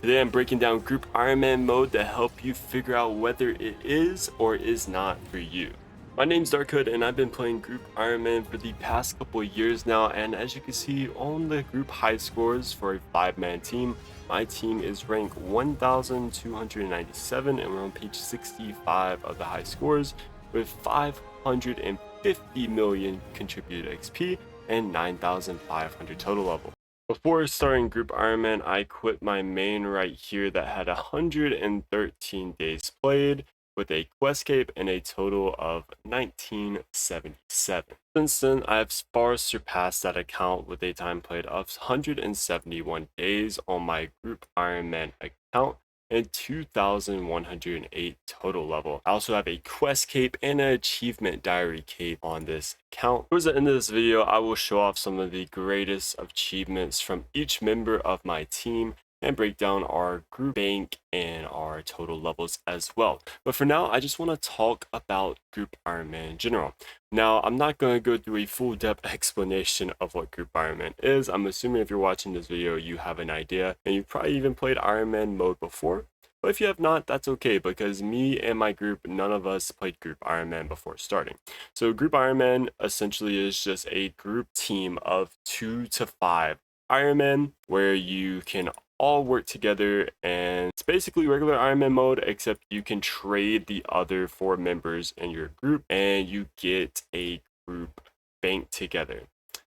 Today I'm breaking down group Ironman mode to help you figure out whether it is or is not for you. My name's Darkhood and I've been playing group Ironman for the past couple of years now, and as you can see on the group high scores for a 5-man team, my team is ranked 1297 and we're on page 65 of the high scores with 550 million contributed XP and 9,500 total level. Before starting group Ironman, I quit my main right here that had 113 days played with a quest cape and a total of 1977. Since then, I've far surpassed that account with a time played of 171 days on my group Ironman account and 2,108 total level. I also have a quest cape and an achievement diary cape on this account. Towards the end of this video, I will show off some of the greatest achievements from each member of my team and break down our group bank and our total levels as well. But for now, I just want to talk about group Ironman in general. Now, I'm not going to go through a full depth explanation of what group Ironman is. I'm assuming if you're watching this video, you have an idea and you've probably even played Ironman mode before. But if you have not, that's okay, because me and my group, none of us played group Ironman before starting. So group Ironman essentially is just a group team of 2 to 5 Ironman where you can all work together, and it's basically regular Ironman mode, except you can trade the other 4 members in your group and you get a group bank together.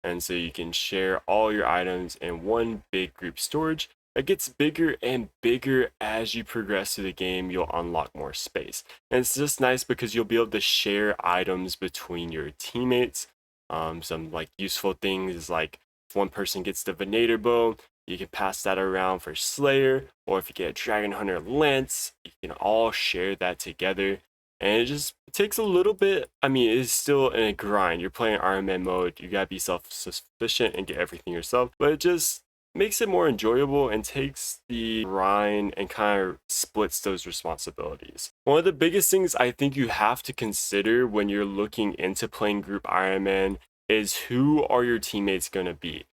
And so you can share all your items in one big group storage. It gets bigger and bigger as you progress through the game. You'll unlock more space, and it's just nice because you'll be able to share items between your teammates. Some like useful things, like if one person gets the Venator bow, you can pass that around for Slayer, or if you get a Dragon Hunter Lance, you can all share that together. And it takes a little bit. I mean, it's still in a grind. You're playing Ironman mode, you gotta be self-sufficient and get everything yourself, but it just makes it more enjoyable and takes the grind and kind of splits those responsibilities. One of the biggest things I think you have to consider when you're looking into playing group Ironman is who are your teammates going to be.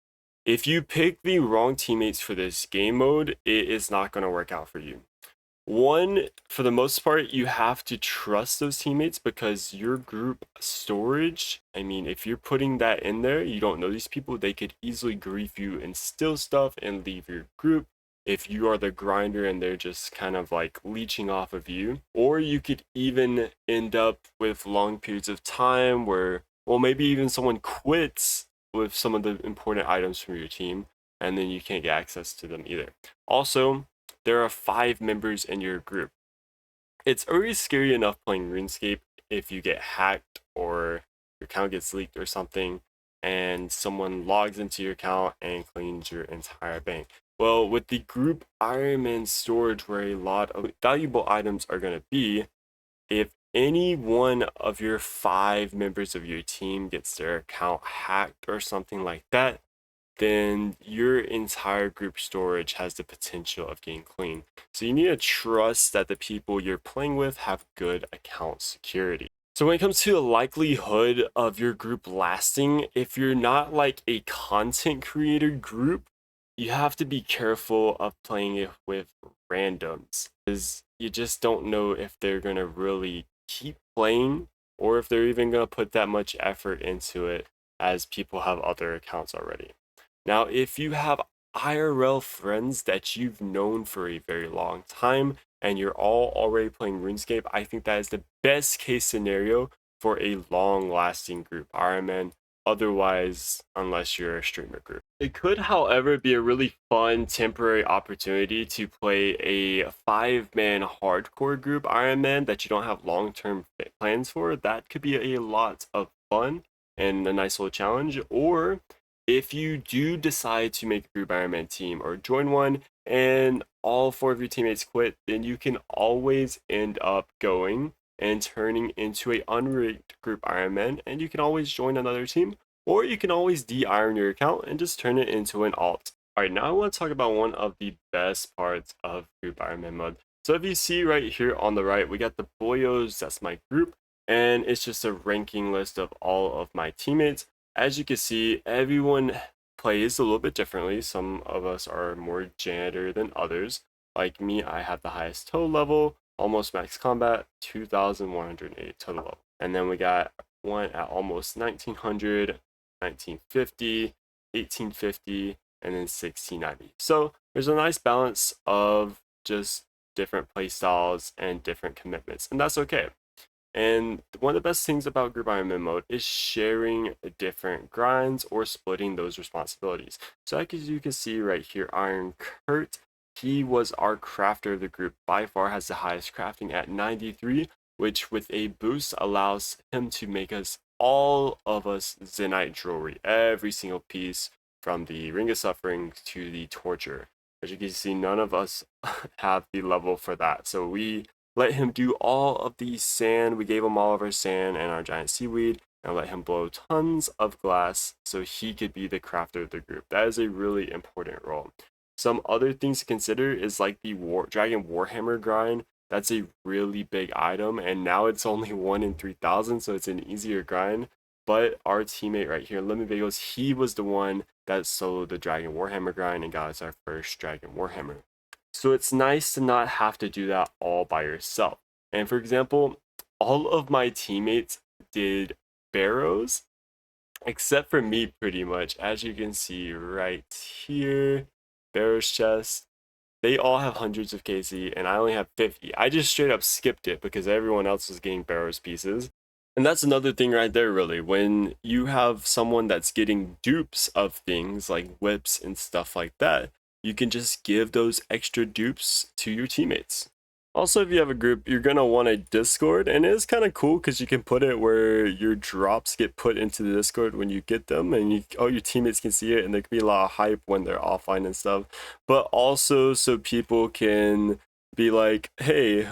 If you pick the wrong teammates for this game mode, it is not going to work out for you. One, for the most part, you have to trust those teammates because your group storage, I mean, if you're putting that in there, you don't know these people, they could easily grief you and steal stuff and leave your group if you are the grinder and they're just kind of like leeching off of you. Or you could even end up with long periods of time where, well, maybe even someone quits with some of the important items from your team and then you can't get access to them either. Also, there are 5 members in your group. It's already scary enough playing RuneScape if you get hacked or your account gets leaked or something and someone logs into your account and cleans your entire bank. Well, with the group Ironman storage where a lot of valuable items are going to be, if any one of your 5 members of your team gets their account hacked or something like that, then your entire group storage has the potential of getting clean. So you need to trust that the people you're playing with have good account security. So when it comes to the likelihood of your group lasting, if you're not like a content creator group, you have to be careful of playing it with randoms, because you just don't know if they're going to really keep playing or if they're even going to put that much effort into it, as people have other accounts already. Now, if you have IRL friends that you've known for a very long time and you're all already playing RuneScape, I think that is the best case scenario for a long-lasting group Ironman. Otherwise, unless you're a streamer group. It could, however, be a really fun temporary opportunity to play a 5-man hardcore group Ironman that you don't have long-term plans for. That could be a lot of fun and a nice little challenge. Or if you do decide to make a group Ironman team or join one and all 4 of your teammates quit, then you can always end up going and turning into a unranked group Ironman, and you can always join another team, or you can always de-iron your account and just turn it into an alt. Alright, now I want to talk about one of the best parts of group Ironman mode. So if you see right here on the right, we got the boyos, that's my group, and it's just a ranking list of all of my teammates. As you can see, everyone plays a little bit differently. Some of us are more janitor than others, Like me, I have the highest total level, almost max combat, 2,108 total level. And then we got one at almost 1900, 1950, 1850, and then 1690. So there's a nice balance of just different play styles and different commitments, and that's okay. And one of the best things about group Ironman mode is sharing different grinds or splitting those responsibilities. So like as you can see right here, Iron Kurt, he was our crafter of the group, by far has the highest crafting at 93, which with a boost allows him to make us all of us Zenite jewelry, every single piece from the Ring of Suffering to the Torture. As you can see, none of us have the level for that. So we let him do all of the sand. We gave him all of our sand and our giant seaweed, and let him blow tons of glass so he could be the crafter of the group. That is a really important role. Some other things to consider is like the Dragon Warhammer grind. That's a really big item, and now it's only 1 in 3,000, so it's an easier grind. But our teammate right here, Lemon Bagels, he was the one that soloed the Dragon Warhammer grind and got us our first Dragon Warhammer. So it's nice to not have to do that all by yourself. And for example, all of my teammates did barrows, except for me pretty much. As you can see right here, barrows chest, they all have hundreds of KC and I only have 50. I just straight up skipped it because everyone else was getting barrows pieces. And that's another thing right there, really. When you have someone that's getting dupes of things like whips and stuff like that, you can just give those extra dupes to your teammates. Also, if you have a group, you're going to want a Discord, and it is kind of cool because you can put it where your drops get put into the Discord when you get them, and all your teammates can see it, and there can be a lot of hype when they're offline and stuff. But also so people can be like, hey,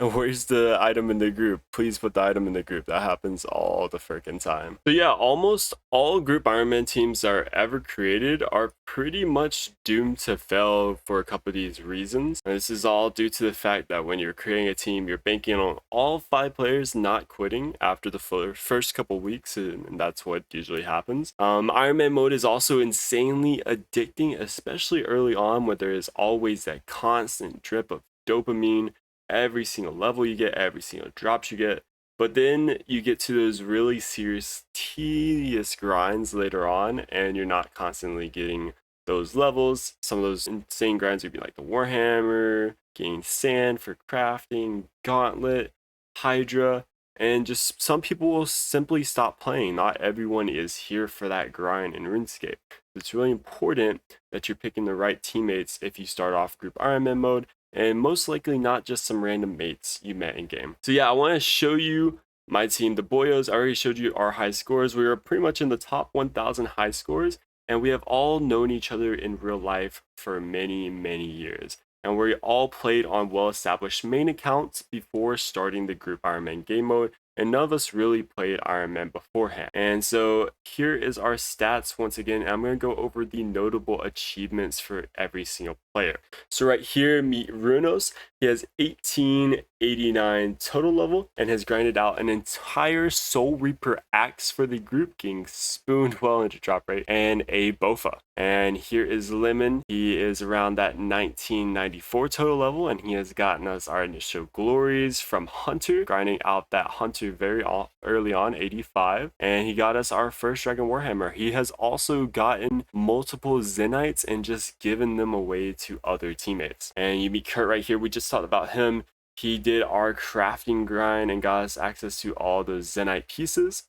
where's the item in the group? Please put the item in the group. That happens all the freaking time. So yeah, almost all group Ironman teams that are ever created are pretty much doomed to fail for a couple of these reasons. And this is all due to the fact that when you're creating a team, you're banking on all 5 players not quitting after the first couple weeks, and that's what usually happens. Ironman mode is also insanely addicting, especially early on, where there is always that constant drip of dopamine every single level you get, every single drops you get. But then you get to those really serious, tedious grinds later on, and you're not constantly getting those levels. Some of those insane grinds would be like the Warhammer, getting sand for crafting, Gauntlet, Hydra, and just some people will simply stop playing. Not everyone is here for that grind in RuneScape. It's really important that you're picking the right teammates if you start off group Ironman mode, and most likely not just some random mates you met in game. So yeah, I want to show you my team, the Boyos. I already showed you our high scores. We were pretty much in the top 1,000 high scores, and we have all known each other in real life for many, many years. And we all played on well-established main accounts before starting the group Ironman game mode, and none of us really played Ironman beforehand. And so here is our stats once again. I'm going to go over the notable achievements for every single player. So right here, meet Runos. He has 1889 total level and has grinded out an entire Soul Reaper axe for the group, getting spooned well into drop rate, and a Bofa. And here is Lemon. He is around that 1994 total level, and he has gotten us our initial glories from Hunter, grinding out that Hunter very early on, 85. And he got us our first Dragon Warhammer. He has also gotten multiple Zenites and just given them away to other teammates. And you meet Kurt right here. We just talked about him. He did our crafting grind and got us access to all those Zenite pieces.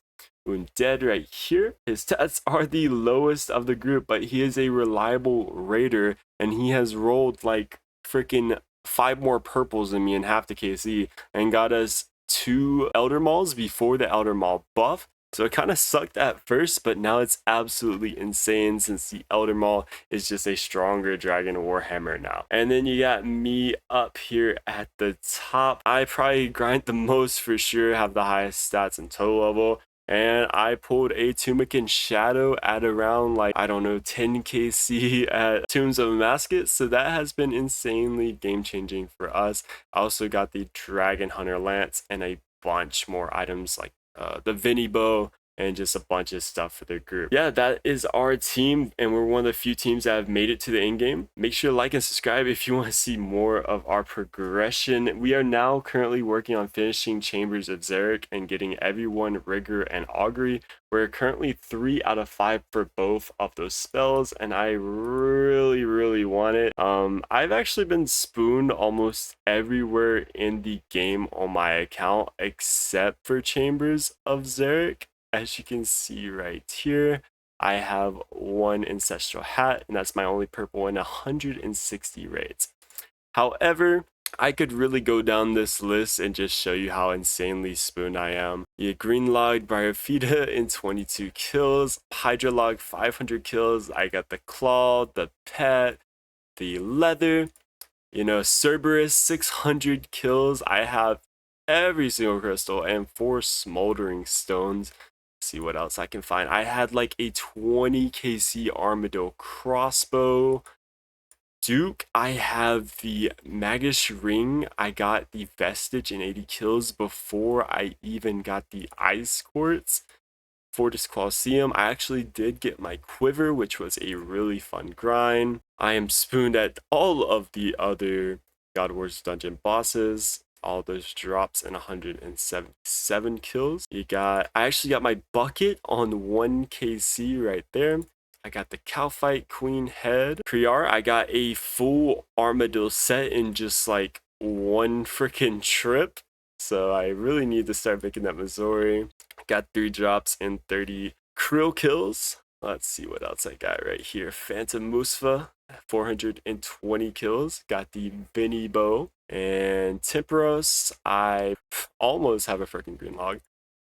Undead right here. His stats are the lowest of the group, but he is a reliable raider, and he has rolled like freaking 5 more purples than me in half the KC and got us 2 Elder Mauls before the Elder Maul buff. So it kind of sucked at first, but now it's absolutely insane since the Elder Maul is just a stronger Dragon Warhammer now. And then you got me up here at the top. I probably grind the most for sure, have the highest stats and total level. And I pulled a Tumican Shadow at around like, I don't know, 10 KC at Tombs of Amascus. So that has been insanely game changing for us. I also got the Dragon Hunter Lance and a bunch more items like the Vinny Bow, and just a bunch of stuff for their group. Yeah, that is our team, and we're one of the few teams that have made it to the end game. Make sure to like and subscribe if you want to see more of our progression. We are now currently working on finishing Chambers of Xeric and getting everyone Rigor and Augury. We're currently 3 out of 5 for both of those spells, and I really want it. I've actually been spooned almost everywhere in the game on my account except for Chambers of Xeric. As you can see right here, I have 1 Ancestral Hat, and that's my only purple and 160 raids. However, I could really go down this list and just show you how insanely spooned I am. Yeah, Greenlog, Bryophyta in 22 kills, Hydrolog 500 kills, I got the Claw, the Pet, the Leather, you know, Cerberus 600 kills. I have every single crystal and 4 Smoldering Stones. Let's see what else I can find. I had like a 20 KC Armadillo crossbow. Duke, I have the Magish Ring. I got the Vestige in 80 kills before I even got the Ice Quartz. Fortis Colosseum, I actually did get my Quiver, which was a really fun grind. I am spooned at all of the other God Wars dungeon bosses. All those drops in 177 kills. I actually got my bucket on 1 KC right there. I got the Cowfight Queen head. Kriar, I got a full Armadillo set in just like one freaking trip. So I really need to start making that Missouri. Got 3 drops and 30 krill kills. Let's see what else I got right here. Phantom Musfa, 420 kills. Got the Benny Bow. And Temperos, I almost have a freaking green log.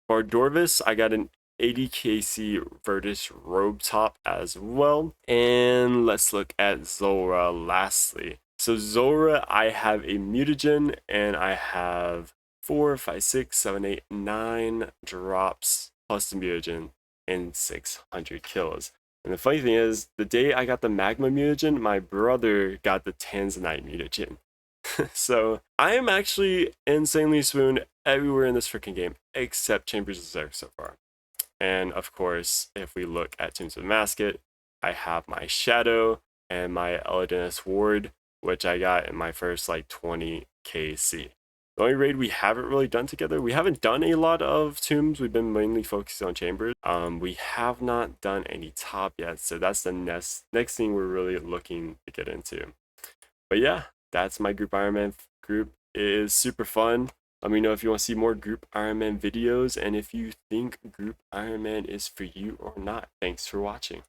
Bardorvis, I got an 80 KC Virtus Robe Top as well. And let's look at Zora lastly. So Zora, I have a mutagen and I have 4, 5, 6, 7, 8, 9 drops plus the mutagen and 600 kills. And the funny thing is, the day I got the magma mutagen, my brother got the Tanzanite mutagen. So I am actually insanely spooned everywhere in this freaking game except Chambers of Xeric so far. And of course, if we look at Tombs of Masket, I have my Shadow and my Eldonus Ward, which I got in my first like 20 KC. The only raid we haven't really done together, we haven't done a lot of tombs. We've been mainly focused on chambers. We have not done any top yet, so that's the next thing we're really looking to get into. But yeah, that's my group Ironman group. It is super fun. Let me know if you want to see more group Ironman videos and if you think group Ironman is for you or not. Thanks for watching.